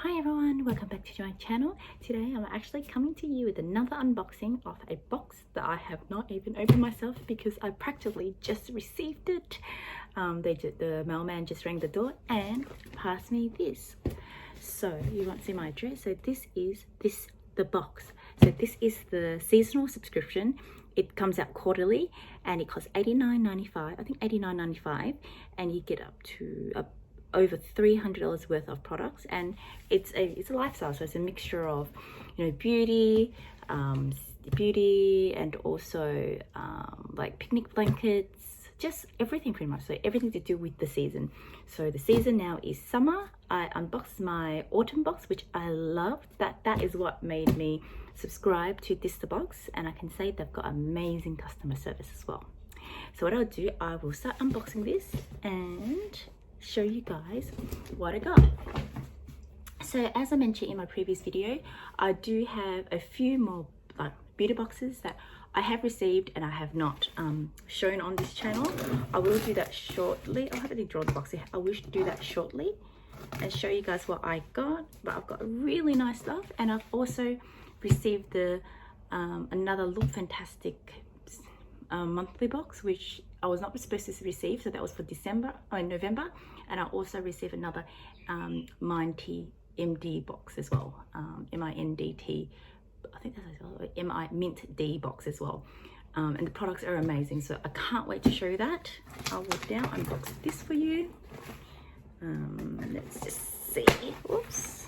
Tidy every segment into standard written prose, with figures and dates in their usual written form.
Hi everyone, welcome back to my channel. Today I'm actually coming to you with another unboxing of a box that I have not even opened myself because I practically just received it. The mailman just rang the door and passed me this. So you won't see my address. So this is the box. So this is the seasonal subscription. It comes out quarterly and it costs $89.95. I think $89.95, and you get up to over $300 worth of products, and it's a lifestyle, so it's a mixture of, you know, beauty and also like picnic blankets, just everything pretty much. So everything to do with the season. So the season now is summer. I unboxed my autumn box, which I loved. That is what made me subscribe to tisthebox, and I can say they've got amazing customer service as well. So what I'll do, I will start unboxing this and show you guys what I got. So as I mentioned in my previous video, I do have a few more beauty boxes that I have received and I have not shown on this channel. I will do that shortly. I haven't drawn the box. I wish to do that shortly and show you guys what I got. But I've got really nice stuff, and I've also received the another Look Fantastic monthly box, which I was not supposed to receive, so that was for November, and I also received another MD box as well, MINDT, I think that's MI Mint D box as well, and the products are amazing, so I can't wait to show you that. I will now unbox this for you. Let's just see. Whoops.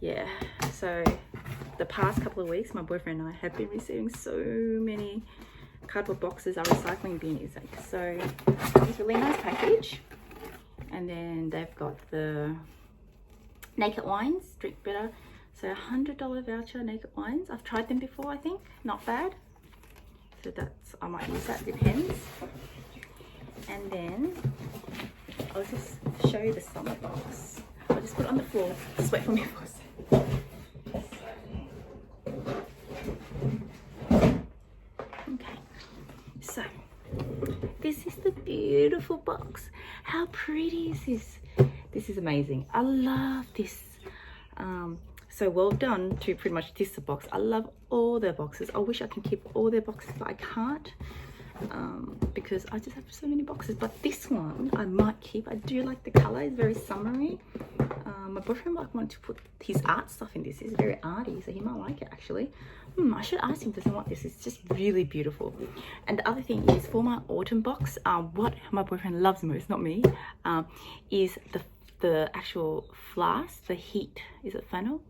Yeah, so the past couple of weeks, my boyfriend and I have been receiving so many cardboard boxes. Our recycling bin is like, so it's a really nice package. And then they've got the Naked Wines, drink better. So $100 voucher, Naked Wines. I've tried them before, I think, not bad. So that's, I might use that, depends. And then I'll just show you the summer box. I'll just put it on the floor. Just wait for me for a second. So this is the beautiful box. How pretty is this? This is amazing. I love this. So well done to pretty much tisthebox. I love all their boxes. I wish I can keep all their boxes, but I can't because I just have so many boxes. But this one I might keep. I do like the color. It's very summery. My boyfriend might want to put his art stuff in this. It's very arty, so he might like it actually. I should ask him, does he want this? It's just really beautiful. And the other thing is, for my autumn box, what my boyfriend loves most, not me, is the actual flask, the heat, is it funnel?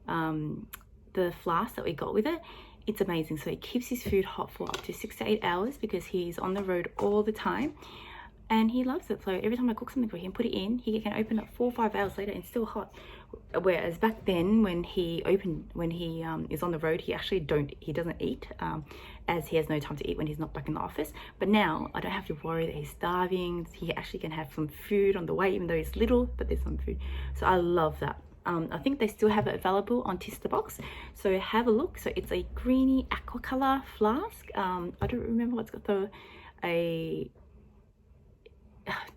The flask that we got with it. It's amazing. So it keeps his food hot for up to 6 to 8 hours because he's on the road all the time. And he loves it. So every time I cook something for him, put it in, he can open it 4 or 5 hours later and it's still hot. Whereas back then, when he is on the road, he doesn't eat, as he has no time to eat when he's not back in the office. But now I don't have to worry that he's starving. He actually can have some food on the way, even though he's little, but there's some food. So I love that. I think they still have it available on tisthebox, so have a look. So it's a greeny aqua color flask. I don't remember what's got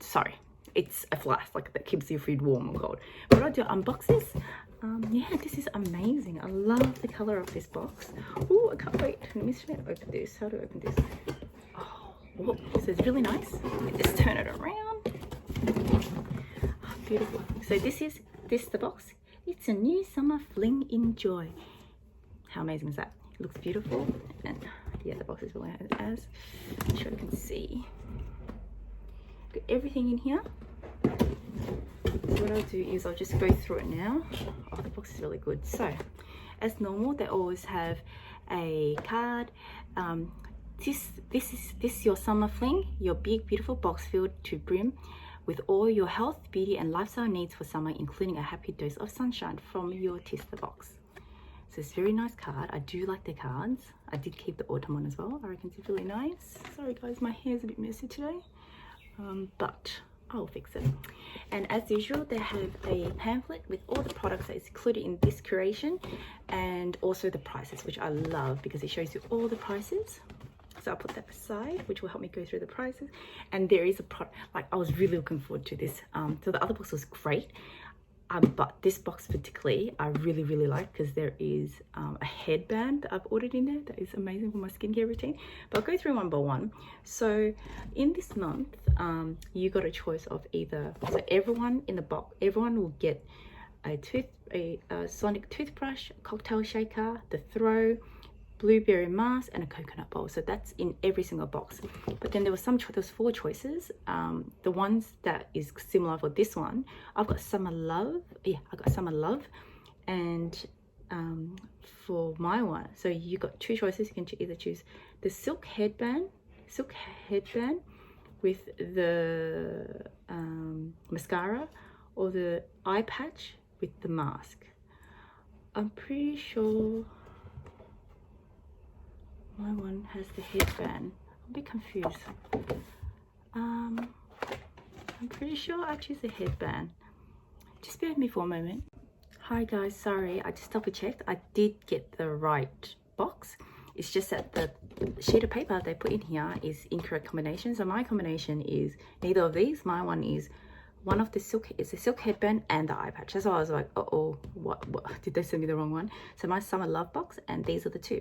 sorry, it's a flask like that keeps your food warm or cold. But I'll do unbox this. Yeah, this is amazing. I love the color of this box. Oh, I can't wait. Let me open this. How do I open this? Oh, this is really nice. Just turn it around. Oh, beautiful. So this is the box. It's a new summer fling. Enjoy. How amazing is that? It looks beautiful, and yeah, the box is really nice. I'm sure you can see. Got everything in here. So what I'll do is I'll just go through it now. Oh, the box is really good. So as normal, they always have a card. This is your summer fling, your big beautiful box filled to brim with all your health, beauty and lifestyle needs for summer, including a happy dose of sunshine from your tisthebox. So it's a very nice card. I do like the cards. I did keep the autumn one as well. I reckon it's really nice. Sorry guys, my hair's a bit messy today, but I'll fix it. And as usual, they have a pamphlet with all the products that is included in this curation, and also the prices, which I love because it shows you all the prices. so I'll put that aside, which will help me go through the prices. And there is a product, like I was really looking forward to this. So the other box was great, but this box particularly I really like, because there is a headband that I've ordered in there that is amazing for my skincare routine. But I'll go through one by one. So in this month, you got a choice of either, so everyone in the box, everyone will get a sonic toothbrush, cocktail shaker, the throw, blueberry mask, and a coconut bowl. So that's in every single box. But then there was there's 4 choices. The ones that is similar for this one, I've got Summer Love. Yeah, I got Summer Love. And for my one, so you got 2 choices. You can either choose the silk headband with the mascara, or the eye patch with the mask. I'm pretty sure my one has the headband. I'm a bit confused. I'm pretty sure I choose the headband. Just bear with me for a moment. Hi guys, sorry, I just double checked. I did get the right box. It's just that the sheet of paper they put in here is incorrect combination. So my combination is neither of these. My one is one of the silk, it's a silk headband and the eye patch. That's why I was like, uh-oh, what did they send me the wrong one? So my Summer Love box, and these are the 2.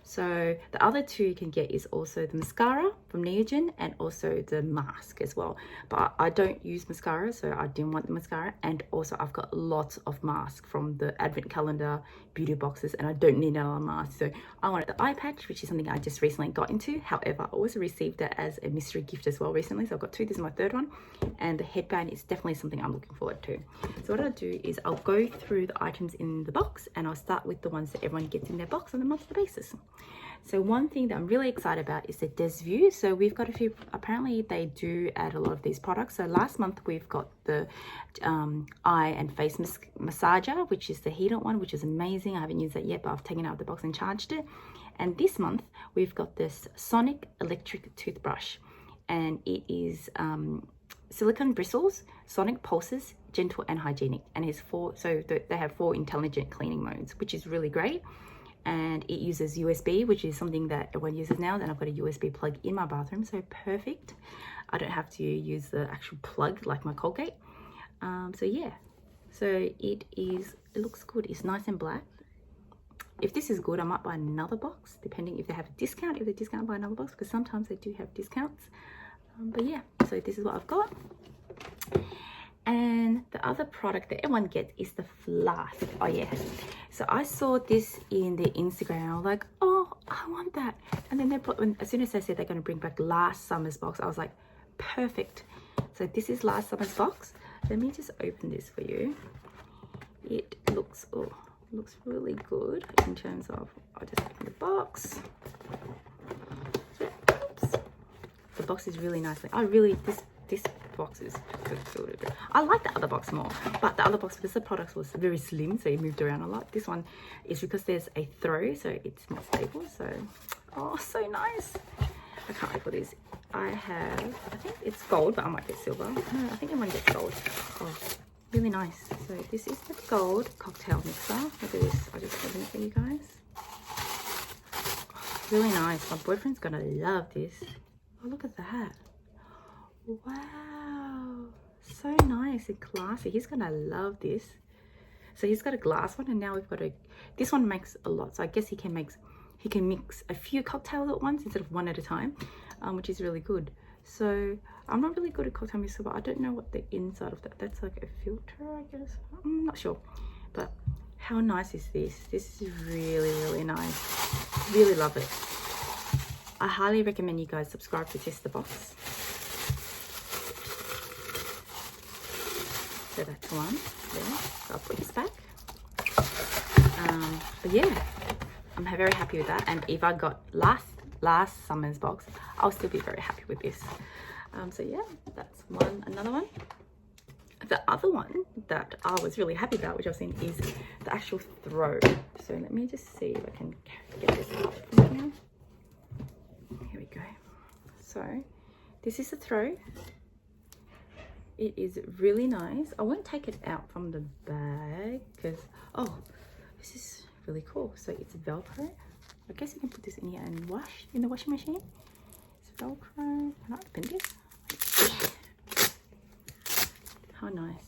So the other 2 you can get is also the mascara from Neogen, and also the mask as well. But I don't use mascara, so I didn't want the mascara. And also I've got lots of masks from the advent calendar beauty boxes, and I don't need another mask. So I wanted the eye patch, which is something I just recently got into. However, I also received it as a mystery gift as well recently. So I've got 2, this is my 3rd one. And the headband is definitely something I'm looking forward to. So what I'll do is I'll go through the items in the box, and I'll start with the ones that everyone gets in their box on a monthly basis. So one thing that I'm really excited about is the Des View. So we've got a few, apparently they do add a lot of these products. So last month we've got the eye and face massager, which is the heated one, which is amazing. I haven't used that yet, but I've taken it out of the box and charged it. And this month we've got this Sonic electric toothbrush, and it is silicone bristles, sonic pulses, gentle and hygienic, and it's 4, so they have 4 intelligent cleaning modes, which is really great. And it uses USB, which is something that everyone uses now. And I've got a USB plug in my bathroom, so perfect. I don't have to use the actual plug like my Colgate. So yeah, so it looks good. It's nice and black. If this is good, I might buy another box, depending if they have a discount. If they discount, buy another box, because sometimes they do have discounts. But yeah, so this is what I've got. And the other product that everyone gets is the flask. Oh yeah, so I saw this in the Instagram. I was like, oh, I want that. And then as soon as they said they're going to bring back last summer's box, I was like, perfect. So this is last summer's box. Let me just open this for you. It looks really good in terms of, I'll just open the box. Oops. The box is really nice. This box is good. I like the other box more, but the other box, because the product was very slim, so it moved around a lot. This one is because there's a throw, so it's more stable. So, oh, so nice. I can't wait for this. I think it's gold, but I might get silver. No, I think everyone gets gold. Oh, really nice. So this is the gold cocktail mixer. Look at this. I'll just open it for you guys. Oh, really nice. My boyfriend's gonna love this. Oh, look at that. Wow, so nice and classy. He's gonna love this. So he's got a glass one, and now we've got this one makes a lot, so I guess he can mix a few cocktails at once instead of one at a time, which is really good. So I'm not really good at cocktail mixer, but I don't know what the inside of that's like a filter, I guess. I'm not sure, but how nice is this? This is really nice. Really love it. I highly recommend you guys subscribe to Test the Box. So that's one there. So I'll put this back. But yeah, I'm very happy with that. And if I got last summer's box, I'll still be very happy with this. So yeah, that's another one. The other one that I was really happy about, which I've seen, is the actual throw. So let me just see if I can get this out from here. Here we go. So this is the throw. It is really nice. I won't take it out from the bag because, oh, this is really cool. So it's Velcro. I guess you can put this in here and wash in the washing machine. Velcro. Can I open this? Yeah. How nice.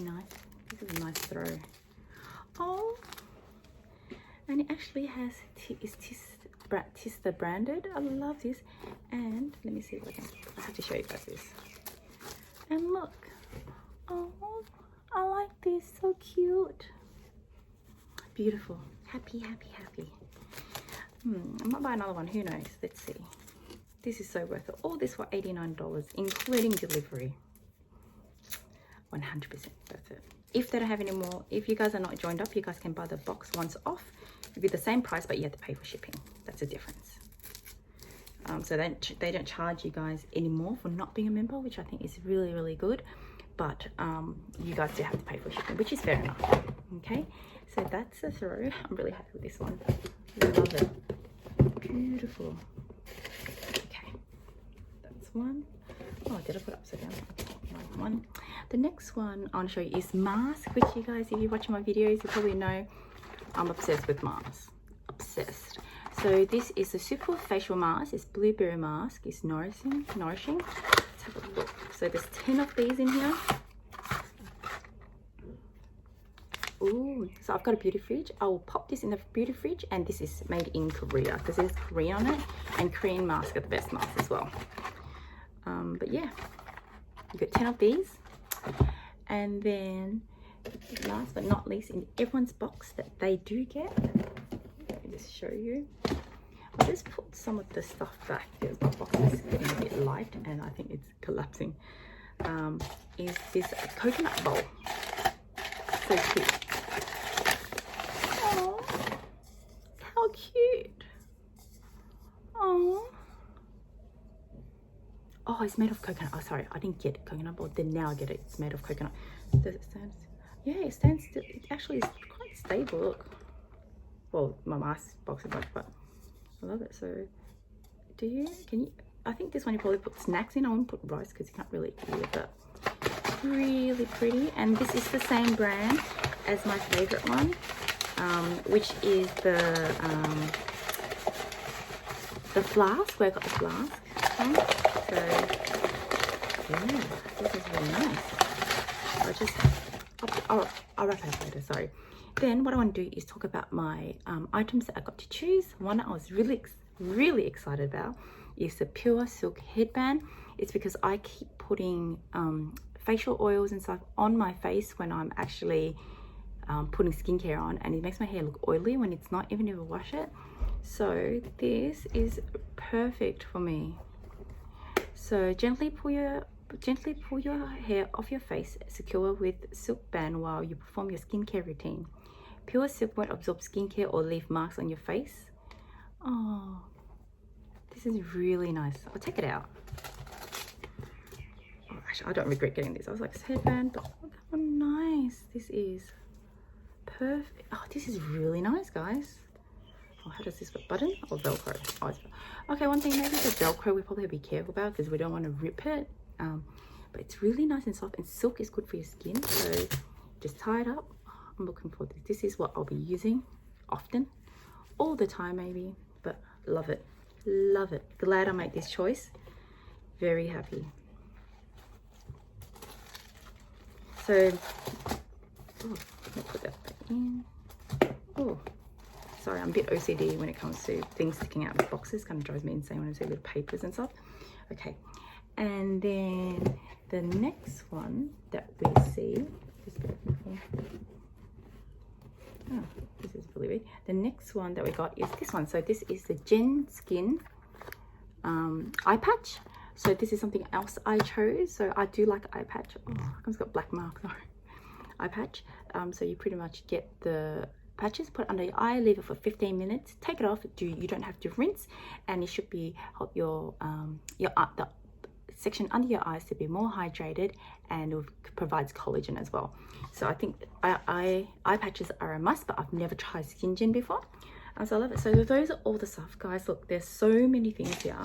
Nice. This is a nice throw. Oh, and it actually has Tista branded. I love this. And let me see if I have to show you guys this. And look. Oh, I like this. So cute. Beautiful. Happy, happy, happy. I might buy another one. Who knows? Let's see. This is so worth it. All this for $89, including delivery. 100% worth it. If they don't have any more, if you guys are not joined up, you guys can buy the box once off. It'll be the same price, but you have to pay for shipping. That's the difference. So they don't charge you guys anymore for not being a member, which I think is really, really good. But you guys do have to pay for shipping, which is fair enough. Okay, so that's a throw. I'm really happy with this one. I love it. Beautiful. Okay, that's one. Oh, did I put it upside down? One. The next one I want to show you is mask, which you guys, if you're watching my videos, you probably know I'm obsessed with masks. Obsessed. So this is the super facial mask. It's blueberry mask. It's nourishing. Let's have a look. So there's 10 of these in here. Ooh, so I've got a beauty fridge. I will pop this in the beauty fridge, and this is made in Korea because there's Korean on it, and Korean masks are the best masks as well. But yeah, you got 10 of these. And then last but not least, in everyone's box that they do get, let me just show you. I'll just put some of the stuff back because my box is getting a bit light and I think it's collapsing. Is this coconut bowl. So cute. Oh, how cute. Oh. Oh, it's made of coconut. Oh, sorry, I didn't get coconut bowl. Then now I get it. It's made of coconut. Does it stand? Yeah, it stands still. It actually is quite stable. Look. Well, my mask box is like, but I love it. So, can you? I think this one you probably put snacks in. I won't put rice because you can't really eat it, but really pretty. And this is the same brand as my favorite one, which is the flask. Where I got the flask from. So yeah, this is really nice. I'll wrap it up later, sorry. Then what I want to do is talk about my items that I got to choose. One I was really excited about is the Pure Silk headband. It's because I keep putting facial oils and stuff on my face when I'm actually putting skincare on, and it makes my hair look oily when it's not, even if I wash it. So this is perfect for me. So gently pull your hair off your face, secure with silk band while you perform your skincare routine. Pure silk won't absorb skincare or leave marks on your face. Oh, this is really nice. I'll take it out. Oh, actually, I don't regret getting this. I was like, this headband, but look how nice this is. Perfect. Oh, this is really nice, guys. Oh, how does this work? Button or Velcro? Oh, it's, okay, one thing, maybe the Velcro we probably have to be careful about because we don't want to rip it. But it's really nice and soft, and silk is good for your skin. So just tie it up. I'm looking for this. This is what I'll be using often, all the time maybe, but love it. Love it. Glad I made this choice. Very happy. So, oh, let me put that back in. Oh. Sorry, I'm a bit OCD when it comes to things sticking out of boxes. Kind of drives me insane when I see little papers and stuff. Okay, and then the next one that we see, oh, this is really weird. The next one that we got is this one. So this is the Gen Skin eye patch. So this is something else I chose. So I do like eye patch. Oh, it's got black marks. Sorry, eye patch. So you pretty much get the patches, put under your eye, leave it for 15 minutes, take it off. You don't have to rinse, and it should be help your the section under your eyes to be more hydrated, and it provides collagen as well. So I think eye patches are a must, but I've never tried Skin Gen before, so I love it. So those are all the stuff, guys. Look, there's so many things here.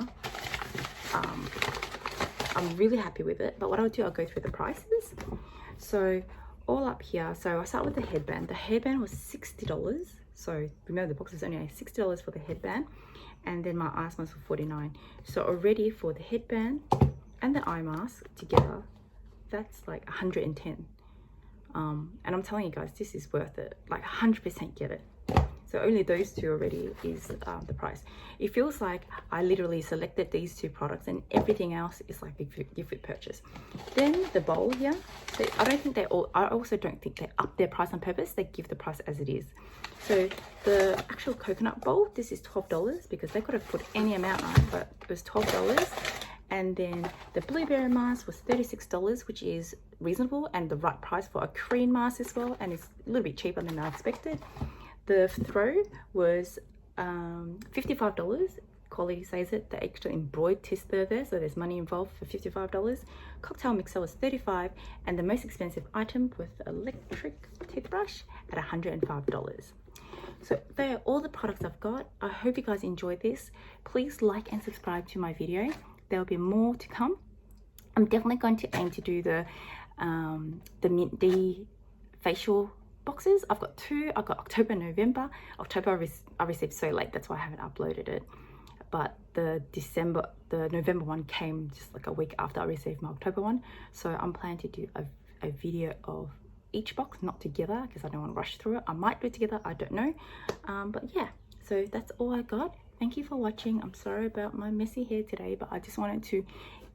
I'm really happy with it, but what I'll do, I'll go through the prices. So all up here, so I start with the headband. The headband was $60. So remember, the box is only $60 for the headband, and then my eye mask for $49. So already for the headband and the eye mask together, that's like $110. And I'm telling you guys, this is worth it. Like 100% get it. So only those two already is the price. It feels like I literally selected these two products and everything else is like a gift with purchase. Then the bowl here, I also don't think they up their price on purpose. They give the price as it is. So the actual coconut bowl, this is $12 because they could have put any amount on it, but it was $12. And then the blueberry mask was $36, which is reasonable and the right price for a Korean mask as well, and it's a little bit cheaper than I expected. The throw was $55. Quality says it. The extra embroidered tisth there, so there's money involved for $55. Cocktail mixer was $35, and the most expensive item with electric toothbrush at $105. So they are all the products I've got. I hope you guys enjoyed this. Please like and subscribe to my video. There will be more to come. I'm definitely going to aim to do the Mint D facial boxes. I've got two. I've got October, November. October I received so late, that's why I haven't uploaded it. But the November one came just like a week after I received my October one. So I'm planning to do a video of each box, not together, because I don't want to rush through it. I might do it together, I don't know. But yeah, so that's all I got. Thank you for watching. I'm sorry about my messy hair today, but I just wanted to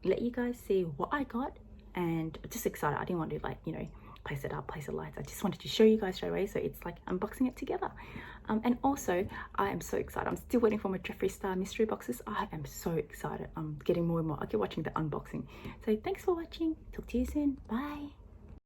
let you guys see what I got, and I'm just excited. I didn't want to like, you know, place it up, place the lights. I just wanted to show you guys straight away, so it's like unboxing it together. And also I am so excited. I'm still waiting for my Jeffree Star mystery boxes. I am so excited. I'm getting more and more. I keep watching the unboxing. So thanks for watching. Talk to you soon. Bye.